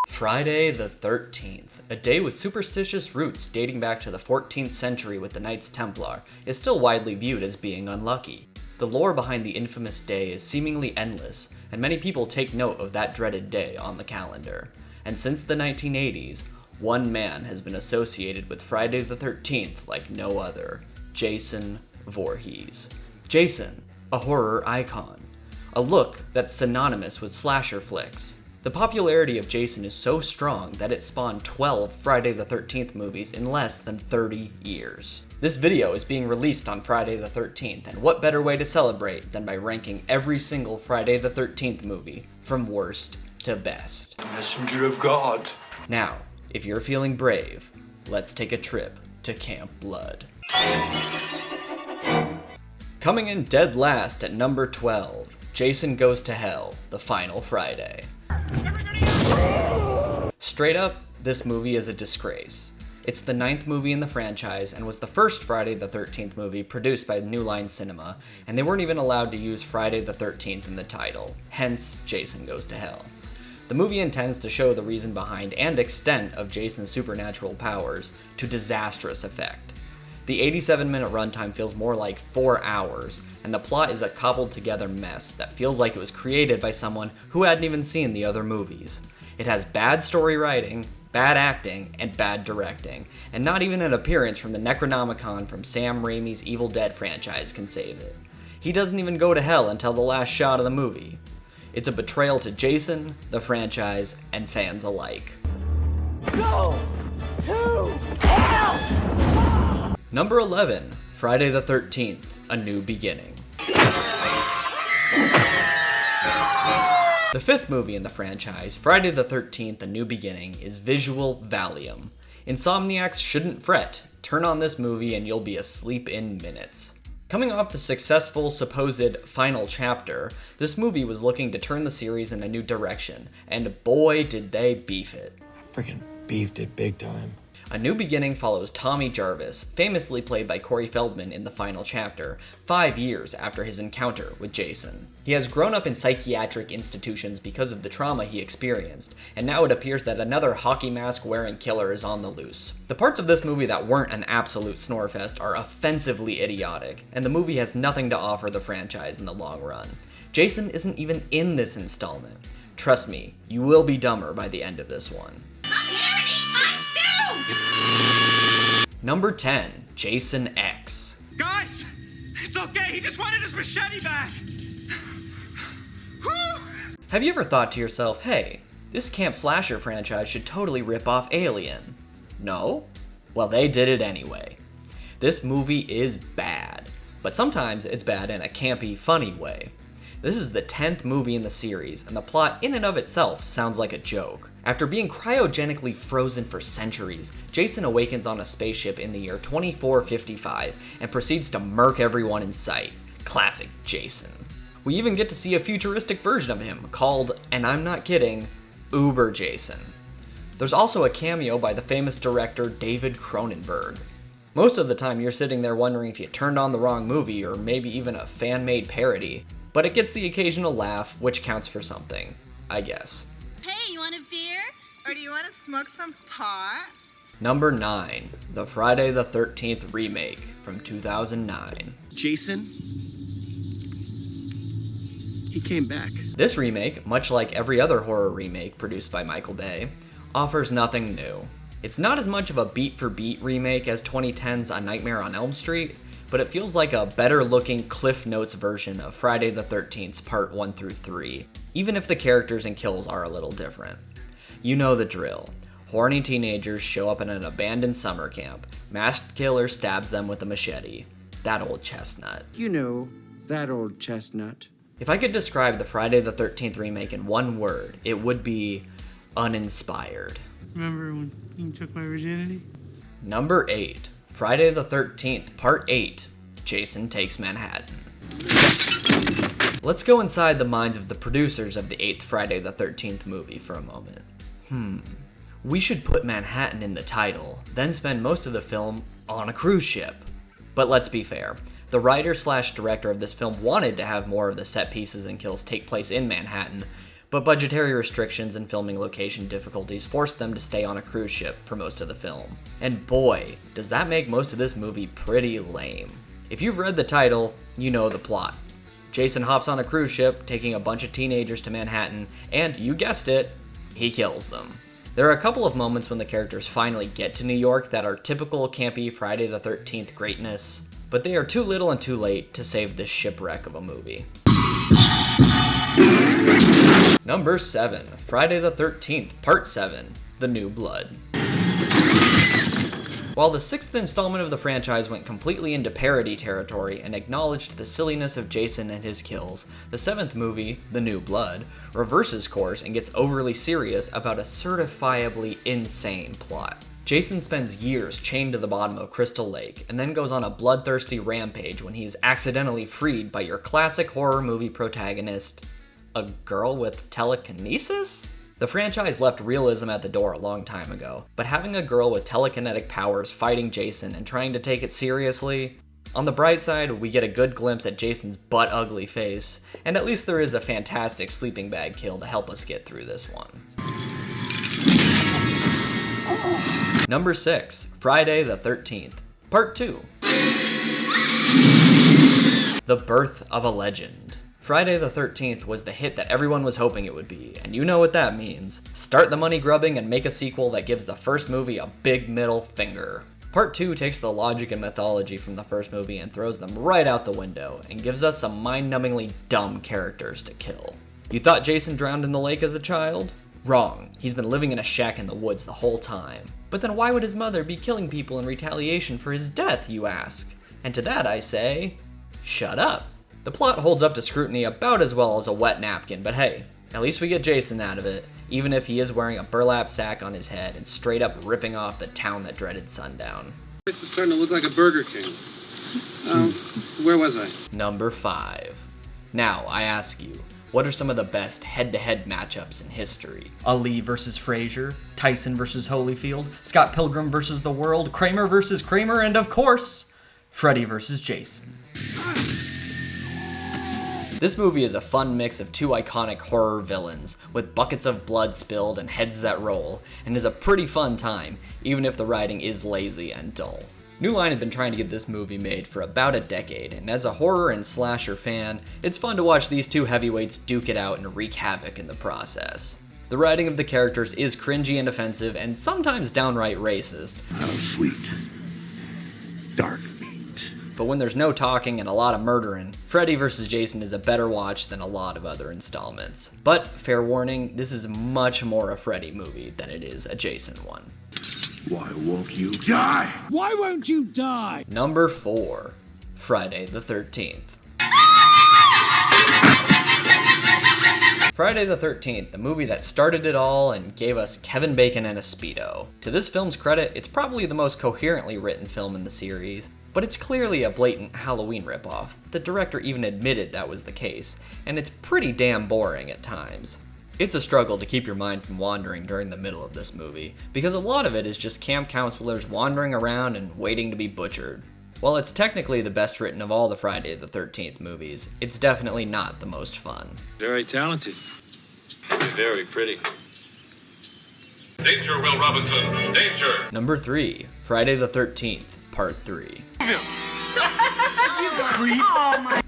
Friday the 13th, a day with superstitious roots dating back to the 14th century with the Knights Templar, is still widely viewed as being unlucky. The lore behind the infamous day is seemingly endless, and many people take note of that dreaded day on the calendar. And since the 1980s, one man has been associated with Friday the 13th like no other: Jason Voorhees. Jason, a horror icon. A look that's synonymous with slasher flicks. The popularity of Jason is so strong that it spawned 12 Friday the 13th movies in less than 30 years. This video is being released on Friday the 13th, and what better way to celebrate than by ranking every single Friday the 13th movie from worst to best. Messenger of God. Now, if you're feeling brave, let's take a trip to Camp Blood. Coming in dead last at number 12, Jason Goes to Hell, The Final Friday. Straight up, this movie is a disgrace. It's the 9th movie in the franchise and was the first Friday the 13th movie produced by New Line Cinema, and they weren't even allowed to use Friday the 13th in the title, hence Jason Goes to Hell. The movie intends to show the reason behind and extent of Jason's supernatural powers to disastrous effect. The 87-minute runtime feels more like 4 hours, and the plot is a cobbled together mess that feels like it was created by someone who hadn't even seen the other movies. It has bad story writing, bad acting, and bad directing, and not even an appearance from the Necronomicon from Sam Raimi's Evil Dead franchise can save it. He doesn't even go to hell until the last shot of the movie. It's a betrayal to Jason, the franchise, and fans alike. Go to hell! Number 11, Friday the 13th, A New Beginning. The 5th movie in the franchise, Friday the 13th, A New Beginning, is visual Valium. Insomniacs shouldn't fret. Turn on this movie and you'll be asleep in minutes. Coming off the successful supposed final chapter, this movie was looking to turn the series in a new direction, and boy did they beef it. Freaking beefed it big time. A New Beginning follows Tommy Jarvis, famously played by Corey Feldman in the final chapter, 5 years after his encounter with Jason. He has grown up in psychiatric institutions because of the trauma he experienced, and now it appears that another hockey mask wearing killer is on the loose. The parts of this movie that weren't an absolute snorefest are offensively idiotic, and the movie has nothing to offer the franchise in the long run. Jason isn't even in this installment. Trust me, you will be dumber by the end of this one. Number 10, Jason X. Guys, it's okay. He just wanted his machete back. Whew. Have you ever thought to yourself, hey, this camp slasher franchise should totally rip off Alien? No? Well, they did it anyway. This movie is bad, but sometimes it's bad in a campy, funny way. This is the 10th movie in the series, and the plot in and of itself sounds like a joke. After being cryogenically frozen for centuries, Jason awakens on a spaceship in the year 2455 and proceeds to murk everyone in sight. Classic Jason. We even get to see a futuristic version of him called, and I'm not kidding, Uber Jason. There's also a cameo by the famous director David Cronenberg. Most of the time you're sitting there wondering if you turned on the wrong movie or maybe even a fan-made parody, but it gets the occasional laugh, which counts for something, I guess. Hey, you want a beer? Or do you want to smoke some pot? Number 9, the Friday the 13th remake from 2009. Jason? He came back. This remake, much like every other horror remake produced by Michael Bay, offers nothing new. It's not as much of a beat-for-beat remake as 2010's A Nightmare on Elm Street, but it feels like a better-looking Cliff Notes version of Friday the 13th's Part 1 through 3, even if the characters and kills are a little different. You know the drill. Horny teenagers show up in an abandoned summer camp. Masked killer stabs them with a machete. That old chestnut. You know, that old chestnut. If I could describe the Friday the 13th remake in one word, it would be uninspired. Remember when you took my virginity? Number 8, Friday the 13th, Part 8, Jason Takes Manhattan. Let's go inside the minds of the producers of the 8th Friday the 13th movie for a moment. We should put Manhattan in the title, then spend most of the film on a cruise ship. But let's be fair, the writer/director of this film wanted to have more of the set pieces and kills take place in Manhattan, but budgetary restrictions and filming location difficulties forced them to stay on a cruise ship for most of the film. And boy, does that make most of this movie pretty lame. If you've read the title, you know the plot. Jason hops on a cruise ship, taking a bunch of teenagers to Manhattan, and you guessed it, he kills them. There are a couple of moments when the characters finally get to New York that are typical campy Friday the 13th greatness, but they are too little and too late to save this shipwreck of a movie. Number 7, Friday the 13th, Part 7, The New Blood. While the 6th installment of the franchise went completely into parody territory and acknowledged the silliness of Jason and his kills, the 7th movie, The New Blood, reverses course and gets overly serious about a certifiably insane plot. Jason spends years chained to the bottom of Crystal Lake and then goes on a bloodthirsty rampage when he is accidentally freed by your classic horror movie protagonist, a girl with telekinesis? The franchise left realism at the door a long time ago, but having a girl with telekinetic powers fighting Jason and trying to take it seriously, on the bright side, we get a good glimpse at Jason's butt-ugly face, and at least there is a fantastic sleeping bag kill to help us get through this one. Number 6, Friday the 13th, Part 2. The Birth of a Legend. Friday the 13th was the hit that everyone was hoping it would be, and you know what that means. Start the money grubbing and make a sequel that gives the first movie a big middle finger. Part 2 takes the logic and mythology from the first movie and throws them right out the window, and gives us some mind-numbingly dumb characters to kill. You thought Jason drowned in the lake as a child? Wrong. He's been living in a shack in the woods the whole time. But then why would his mother be killing people in retaliation for his death, you ask? And to that I say, shut up. The plot holds up to scrutiny about as well as a wet napkin, but hey, at least we get Jason out of it, even if he is wearing a burlap sack on his head and straight up ripping off the town that dreaded sundown. This is starting to look like a Burger King. Where was I? Number 5. Now, I ask you, what are some of the best head-to-head matchups in history? Ali versus Frazier, Tyson versus Holyfield, Scott Pilgrim versus The World, Kramer versus Kramer, and of course, Freddy versus Jason. This movie is a fun mix of two iconic horror villains, with buckets of blood spilled and heads that roll, and is a pretty fun time, even if the writing is lazy and dull. New Line had been trying to get this movie made for about a decade, and as a horror and slasher fan, it's fun to watch these two heavyweights duke it out and wreak havoc in the process. The writing of the characters is cringy and offensive, and sometimes downright racist. How sweet. Dark meat. But when there's no talking and a lot of murdering, Freddy vs. Jason is a better watch than a lot of other installments. But, fair warning, this is much more a Freddy movie than it is a Jason one. Why won't you die? Why won't you die? Number 4, Friday the 13th. Friday the 13th, the movie that started it all and gave us Kevin Bacon and a Speedo. To this film's credit, it's probably the most coherently written film in the series, but it's clearly a blatant Halloween ripoff. The director even admitted that was the case, and it's pretty damn boring at times. It's a struggle to keep your mind from wandering during the middle of this movie, because a lot of it is just camp counselors wandering around and waiting to be butchered. While it's technically the best written of all the Friday the 13th movies, it's definitely not the most fun. Very talented. Very pretty. Danger, Will Robinson! Danger! Number 3, Friday the 13th, Part 3.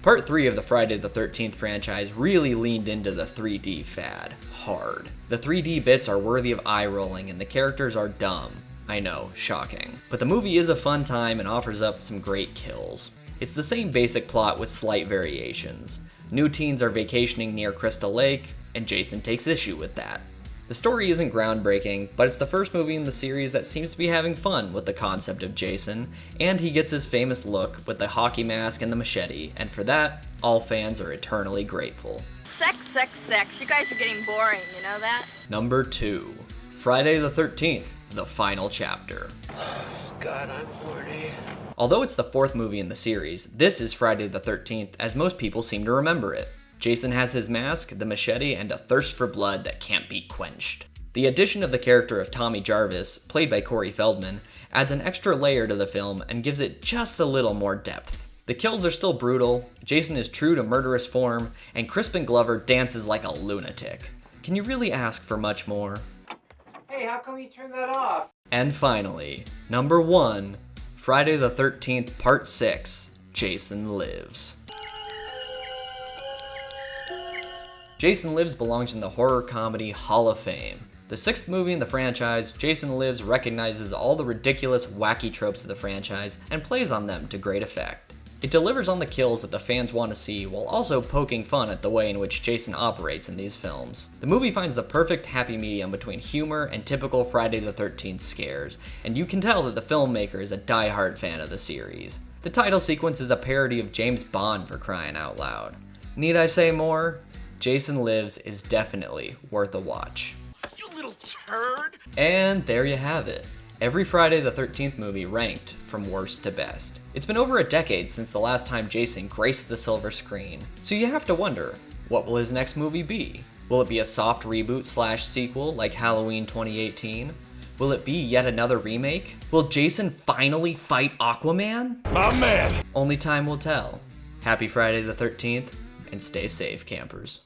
Part 3 of the Friday the 13th franchise really leaned into the 3D fad hard. The 3D bits are worthy of eye-rolling and the characters are dumb. I know, shocking. But the movie is a fun time and offers up some great kills. It's the same basic plot with slight variations. New teens are vacationing near Crystal Lake, and Jason takes issue with that. The story isn't groundbreaking, but it's the first movie in the series that seems to be having fun with the concept of Jason, and he gets his famous look with the hockey mask and the machete, and for that, all fans are eternally grateful. Sex, sex, sex. You guys are getting boring, you know that? Number 2, Friday the 13th, the final chapter. God, I'm horny. Although it's the 4th movie in the series, this is Friday the 13th as most people seem to remember it. Jason has his mask, the machete, and a thirst for blood that can't be quenched. The addition of the character of Tommy Jarvis, played by Corey Feldman, adds an extra layer to the film and gives it just a little more depth. The kills are still brutal, Jason is true to murderous form, and Crispin Glover dances like a lunatic. Can you really ask for much more? Hey, how come you turned that off? And finally, number 1, Friday the 13th Part 6, Jason Lives. Jason Lives belongs in the horror comedy Hall of Fame. The 6th movie in the franchise, Jason Lives recognizes all the ridiculous, wacky tropes of the franchise and plays on them to great effect. It delivers on the kills that the fans want to see while also poking fun at the way in which Jason operates in these films. The movie finds the perfect happy medium between humor and typical Friday the 13th scares, and you can tell that the filmmaker is a die-hard fan of the series. The title sequence is a parody of James Bond, for crying out loud. Need I say more? Jason Lives is definitely worth a watch. You little turd! And there you have it. Every Friday the 13th movie ranked from worst to best. It's been over a decade since the last time Jason graced the silver screen, so you have to wonder, what will his next movie be? Will it be a soft reboot / sequel like Halloween 2018? Will it be yet another remake? Will Jason finally fight Aquaman? My man! Only time will tell. Happy Friday the 13th, and stay safe, campers.